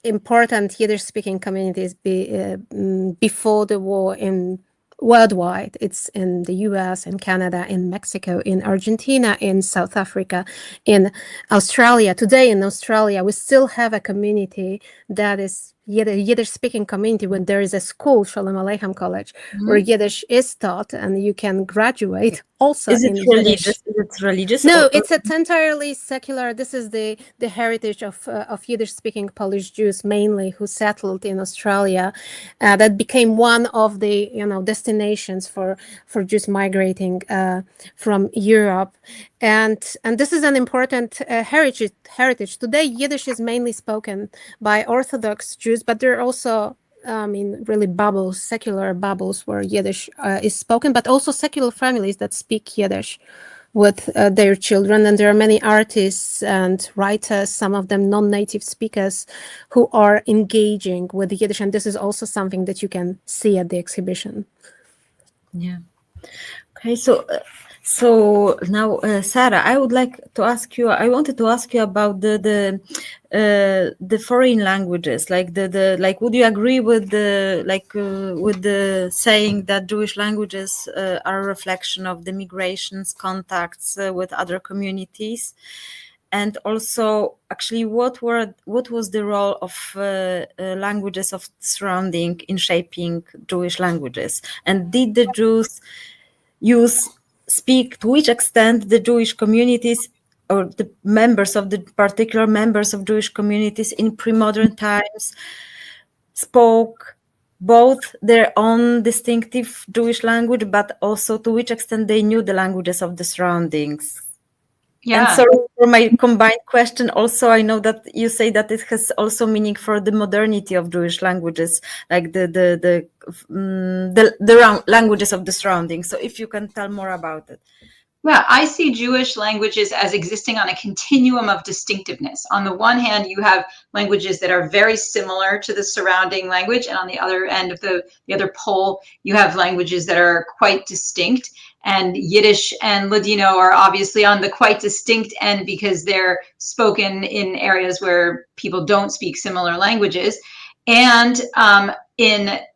important Yiddish-speaking communities before the war in worldwide. It's in the US, in Canada, in Mexico, in Argentina, in South Africa, in Australia. Today in Australia, we still have a community that is Yiddish-speaking community when there is a school, Shalom Aleichem College, where Yiddish is taught, and you can graduate also is it in religious? Yiddish. Is it religious? No, it's entirely secular. This is the heritage of Yiddish-speaking Polish Jews, mainly, who settled in Australia. That became one of the destinations for Jews migrating from Europe, and this is an important heritage. Today, Yiddish is mainly spoken by Orthodox Jews, but there are also really secular bubbles where Yiddish is spoken, but also secular families that speak Yiddish with their children. And there are many artists and writers, some of them non-native speakers, who are engaging with Yiddish. And this is also something that you can see at the exhibition. Yeah. Okay, so So now, Sarah, I wanted to ask you about the foreign languages, like like, would you agree with the saying that Jewish languages are a reflection of the migrations, contacts with other communities? And also, actually, what was the role of languages of surrounding in shaping Jewish languages? And did the Jews speak, to which extent the Jewish communities or the particular members of Jewish communities in pre-modern times spoke both their own distinctive Jewish language, but also to which extent they knew the languages of the surroundings? Yeah. And sorry for my combined question. Also, I know that you say that it has also meaning for the modernity of Jewish languages, like the languages of the surroundings. So, if you can tell more about it. Yeah, I see Jewish languages as existing on a continuum of distinctiveness. On the one hand, you have languages that are very similar to the surrounding language, and on the other end of the other pole, you have languages that are quite distinct. And Yiddish and Ladino are obviously on the quite distinct end because they're spoken in areas where people don't speak similar languages. And on the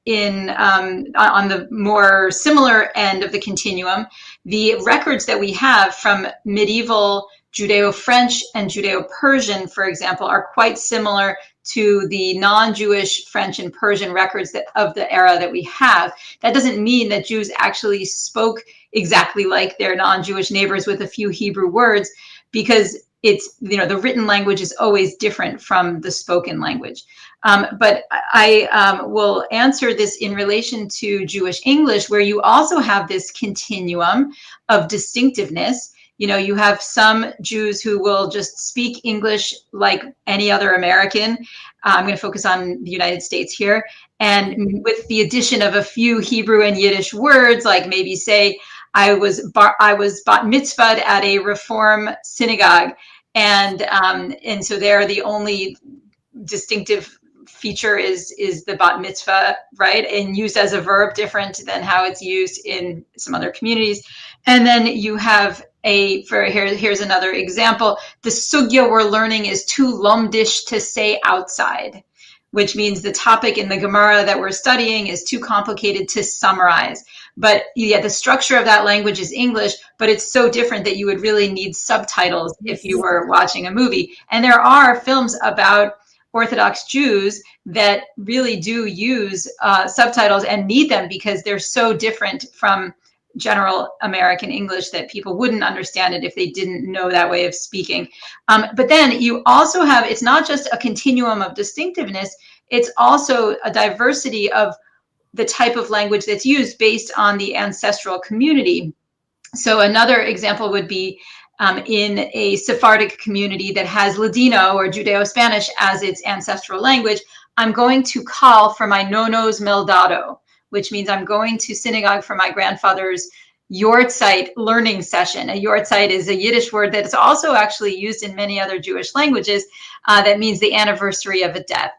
more similar end of the continuum, the records that we have from medieval Judeo-French and Judeo-Persian, for example, are quite similar to the non-Jewish French and Persian records of the era that we have. That doesn't mean that Jews actually spoke exactly like their non-Jewish neighbors with a few Hebrew words, because it's, the written language is always different from the spoken language. But I will answer this in relation to Jewish English, where you also have this continuum of distinctiveness. You have some Jews who will just speak English like any other American. I'm going to focus on the United States here. And with the addition of a few Hebrew and Yiddish words, like maybe say, I was bat mitzvahed at a Reform synagogue. And so there, the only distinctive feature is the bat mitzvah, right? And used as a verb, different than how it's used in some other communities. And then you have here's another example. The sugya we're learning is too lomdish to say outside, which means the topic in the Gemara that we're studying is too complicated to summarize. But yeah, the structure of that language is English, but it's so different that you would really need subtitles if you were watching a movie. And there are films about Orthodox Jews that really do use subtitles and need them because they're so different from general American English that people wouldn't understand it if they didn't know that way of speaking. But then you also have, it's not just a continuum of distinctiveness, it's also a diversity of the type of language that's used based on the ancestral community. So another example would be in a Sephardic community that has Ladino or Judeo-Spanish as its ancestral language, I'm going to call for my nonos meldado, which means I'm going to synagogue for my grandfather's yortzeit learning session. A yortzeit is a Yiddish word that is also actually used in many other Jewish languages. That means the anniversary of a death.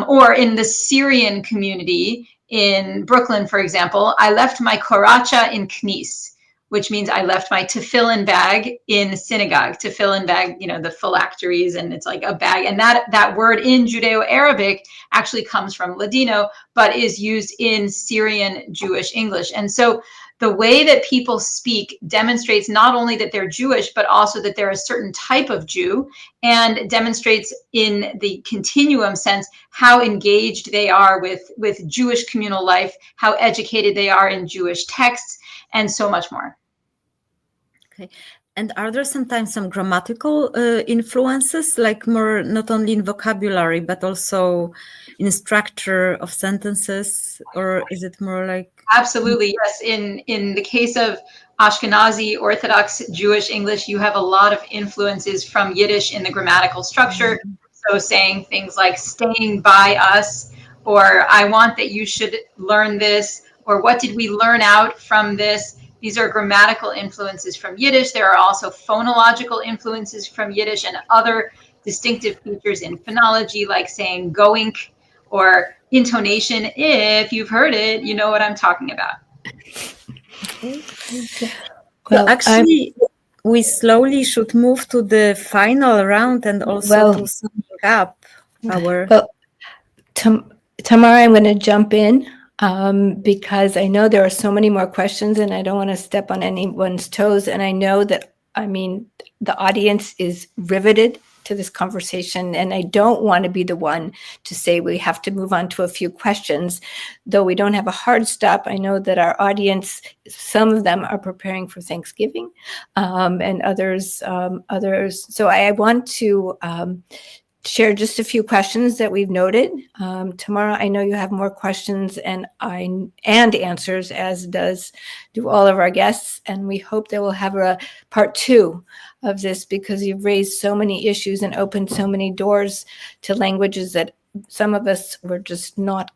Or in the Syrian community in Brooklyn, for example, I left my koracha in knis, which means I left my tefillin bag in synagogue. Tefillin bag, the phylacteries, and it's like a bag. And that word in Judeo-Arabic actually comes from Ladino, but is used in Syrian Jewish English. And so the way that people speak demonstrates not only that they're Jewish, but also that they're a certain type of Jew, and demonstrates in the continuum sense how engaged they are with Jewish communal life, how educated they are in Jewish texts, and so much more. Okay. And are there sometimes some grammatical influences, like more not only in vocabulary, but also in structure of sentences? Or is it more like... Absolutely, yes. In the case of Ashkenazi Orthodox Jewish English, you have a lot of influences from Yiddish in the grammatical structure. So saying things like staying by us, or I want that you should learn this, or what did we learn out from this? These are grammatical influences from Yiddish. There are also phonological influences from Yiddish and other distinctive features in phonology, like saying goink, or intonation. If you've heard it, you know what I'm talking about. Well, actually, we slowly should move to the final round and also to summing up our. Well, Tamara, I'm going to jump in because I know there are so many more questions and I don't want to step on anyone's toes. And I know that, I mean, the audience is riveted to this conversation, and I don't want to be the one to say we have to move on to a few questions. Though we don't have a hard stop, I know that our audience, some of them are preparing for Thanksgiving, and others. So I want to share just a few questions that we've noted. Tamara, I know you have more questions and answers, as do all of our guests, and we hope that we'll have a part 2 of this, because you've raised so many issues and opened so many doors to languages that some of us were just not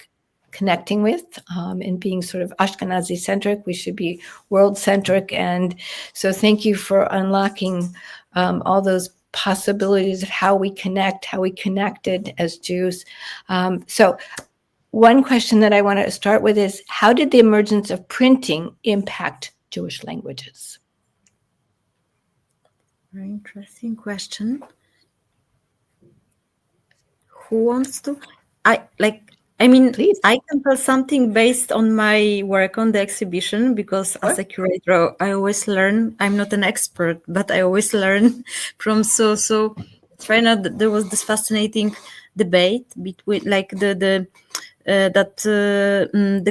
connecting with, and being sort of Ashkenazi centric. We should be world centric, and so thank you for unlocking all those possibilities of how we connect, how we connected as Jews. So one question that I want to start with is, how did the emergence of printing impact Jewish languages? Very interesting question. Who wants to? Please. I can tell something based on my work on the exhibition, because as a curator, I always learn. I'm not an expert, but I always learn from so. Right now, there was this fascinating debate between, like, the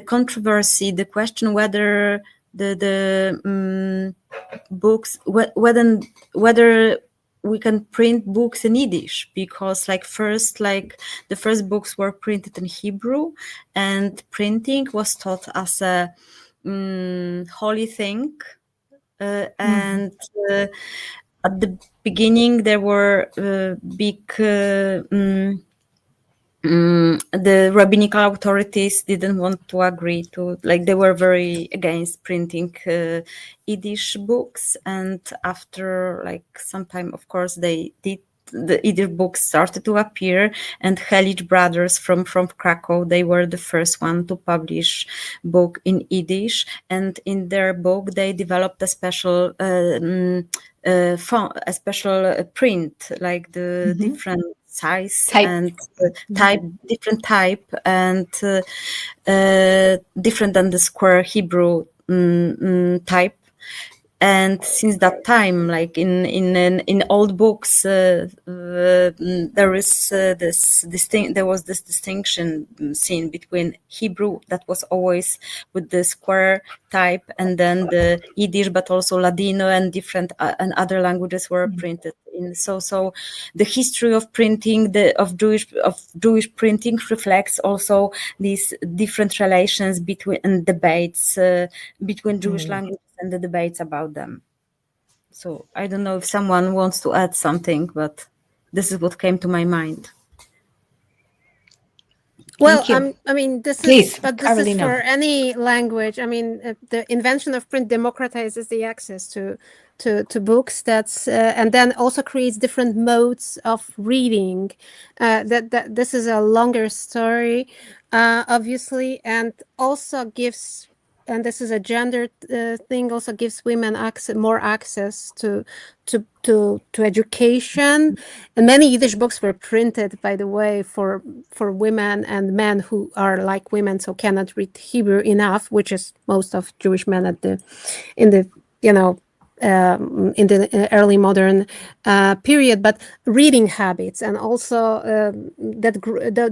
controversy, the question whether the books, whether we can print books in Yiddish, because the first books were printed in Hebrew, and printing was taught as a holy thing, and at the beginning there were big the rabbinical authorities didn't want to agree to, they were very against printing Yiddish books, and after some time, of course, they did. The Yiddish books started to appear, and Helich brothers from Krakow, they were the first one to publish book in Yiddish, and in their book they developed a special font, a special print, like the different size and type, different type, and different than the square Hebrew type. And since that time, in old books, there was this distinction seen between Hebrew, that was always with the square type, and then the Yiddish, but also Ladino and different and other languages were printed in. So the history of printing, of Jewish printing, reflects also these different relations between and debates between Jewish languages and the debates about them. So I don't know if someone wants to add something, but this is what came to my mind. Well, I mean, this is Carolina. for any language. I mean, the invention of print democratizes the access to books. That's and then also creates different modes of reading. That this is a longer story, obviously, and also gives. And this is a gender thing. Also gives women more access to education. And many Yiddish books were printed, by the way, for women and men who are like women, so cannot read Hebrew enough, which is most of Jewish men in the early modern period, but reading habits, and also that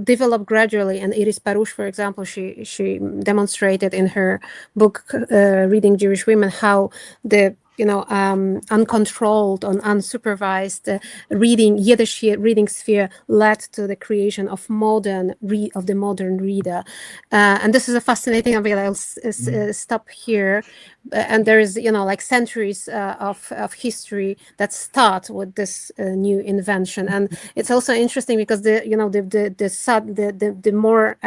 developed gradually. And Iris Parush, for example, she demonstrated in her book Reading Jewish Women how the uncontrolled and unsupervised Yiddish reading sphere led to the creation of the modern reader. And this is a fascinating, I'll stop here. And there is, centuries of history that start with this new invention. And it's also interesting because the more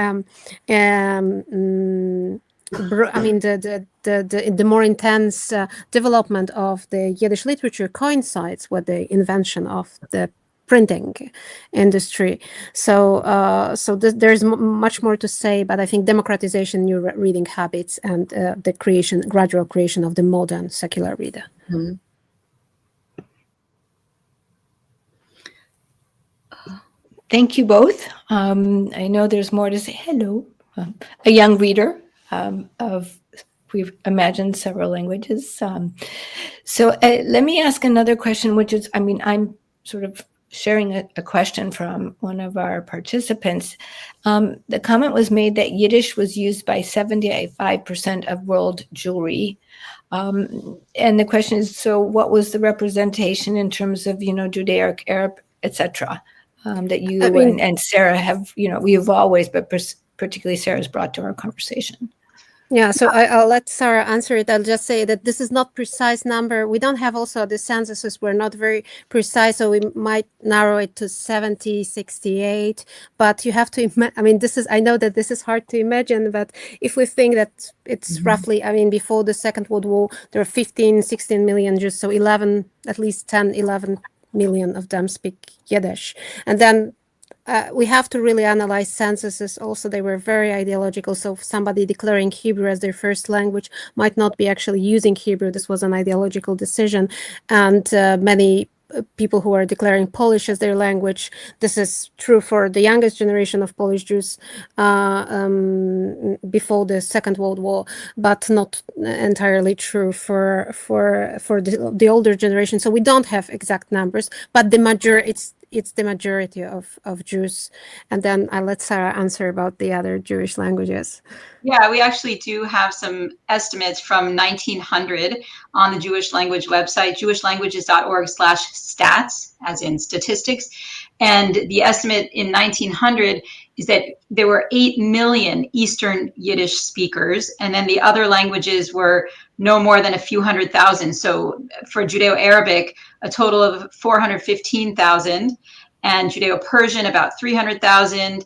the more intense development of the Yiddish literature coincides with the invention of the printing industry. So there's much more to say, but I think democratization, new reading habits, and the gradual creation of the modern secular reader. Mm-hmm. Thank you both. I know there's more to say. Hello, a young reader of, we've imagined, several languages. So let me ask another question, which is, I'm sort of sharing a question from one of our participants. The comment was made that Yiddish was used by 75% of world Jewry. And the question is, so what was the representation in terms of, Judaic, Arab, etc., that you and Sarah have, we've always, but particularly Sarah's brought to our conversation? Yeah, so I'll let Sarah answer it. I'll just say that this is not precise number. We don't have also the censuses were not very precise, so we might narrow it to 70, 68. But you have to, I know that this is hard to imagine, but if we think that it's roughly, before the Second World War, there are 15, 16 million Jews, so at least 10, 11 million of them speak Yiddish. And then we have to really analyze censuses. Also, they were very ideological. So somebody declaring Hebrew as their first language might not be actually using Hebrew. This was an ideological decision. And many people who are declaring Polish as their language, this is true for the youngest generation of Polish Jews before the Second World War, but not entirely true for the older generation. So we don't have exact numbers, but it's the majority of Jews. And then I'll let Sarah answer about the other Jewish languages. Yeah, we actually do have some estimates from 1900 on the Jewish language website, jewishlanguages.org/stats, as in statistics. And the estimate in 1900 is that there were 8 million Eastern Yiddish speakers, and then the other languages were no more than a few 100,000. So for Judeo-Arabic, a total of 415,000, and Judeo-Persian about 300,000,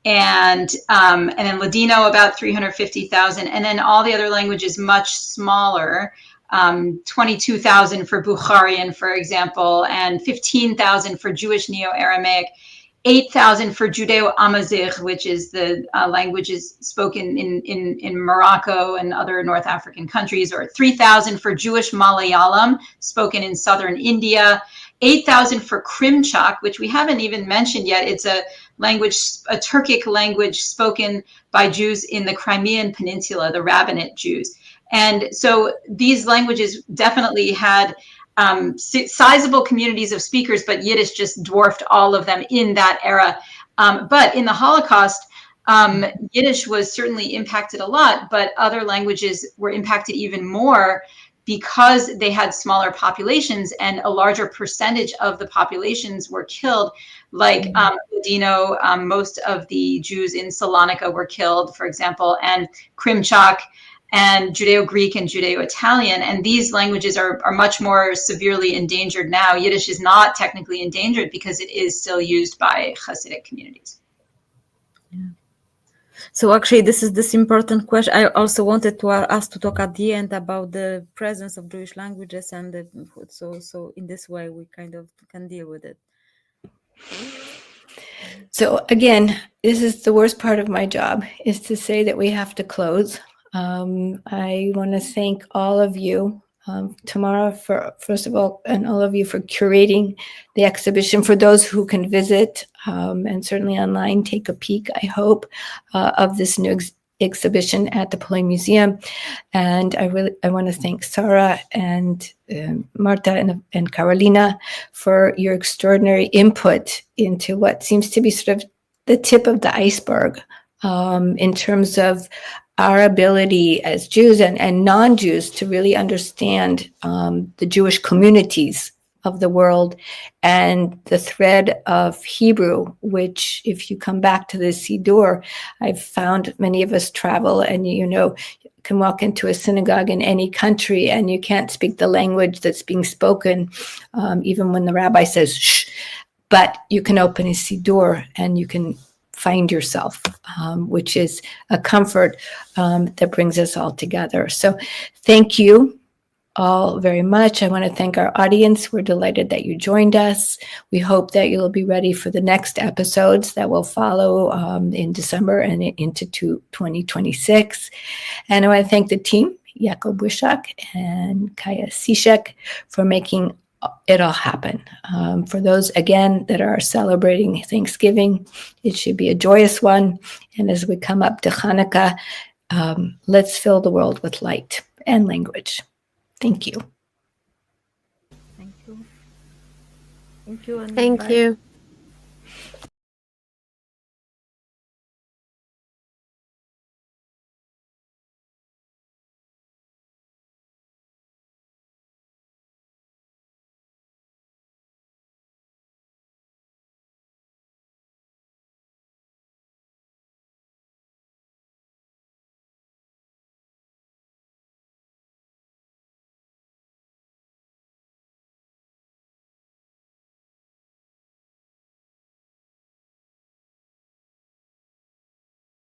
and then Ladino about 350,000, and then all the other languages much smaller. 22,000 for Bukharian, for example, and 15,000 for Jewish Neo-Aramaic, 8,000 for Judeo-Amazigh, which is the languages spoken in Morocco and other North African countries, or 3,000 for Jewish Malayalam, spoken in southern India, 8,000 for Krimchak, which we haven't even mentioned yet. It's a Turkic language spoken by Jews in the Crimean Peninsula, the Rabbinate Jews. And so these languages definitely had sizable communities of speakers, but Yiddish just dwarfed all of them in that era. But in the Holocaust, Yiddish was certainly impacted a lot, but other languages were impacted even more because they had smaller populations and a larger percentage of the populations were killed. Like Ladino, most of the Jews in Salonika were killed, for example, and Krimchak, and Judeo-Greek and Judeo-Italian. And these languages are much more severely endangered now. Yiddish is not technically endangered because it is still used by Hasidic communities. Yeah. So actually, this is this important question. I also wanted to us to talk at the end about the presence of Jewish languages, and so in this way we kind of can deal with it. So again, this is the worst part of my job, is to say that we have to close. I want to thank all of you, Tamara, first of all, and all of you for curating the exhibition. For those who can visit, and certainly online, take a peek, I hope, of this new exhibition at the POLIN Museum. And I want to thank Sarah and Marta and Carolina for your extraordinary input into what seems to be sort of the tip of the iceberg in terms of our ability as Jews and non-Jews to really understand the Jewish communities of the world and the thread of Hebrew, which, if you come back to the Siddur, I've found many of us travel and, can walk into a synagogue in any country and you can't speak the language that's being spoken, even when the rabbi says, shh, but you can open a Siddur and you can find yourself, which is a comfort that brings us all together. So thank you all very much. I want to thank our audience. We're delighted that you joined us. We hope that you'll be ready for the next episodes that will follow in December and into 2026. And I want to thank the team, Jakob Wischak and Kaya Sishek, for making it all happen. For those, again, that are celebrating Thanksgiving, it should be a joyous one. And as we come up to Hanukkah, let's fill the world with light and language. Thank you. Thank you. Thank you. And Thank bye. you.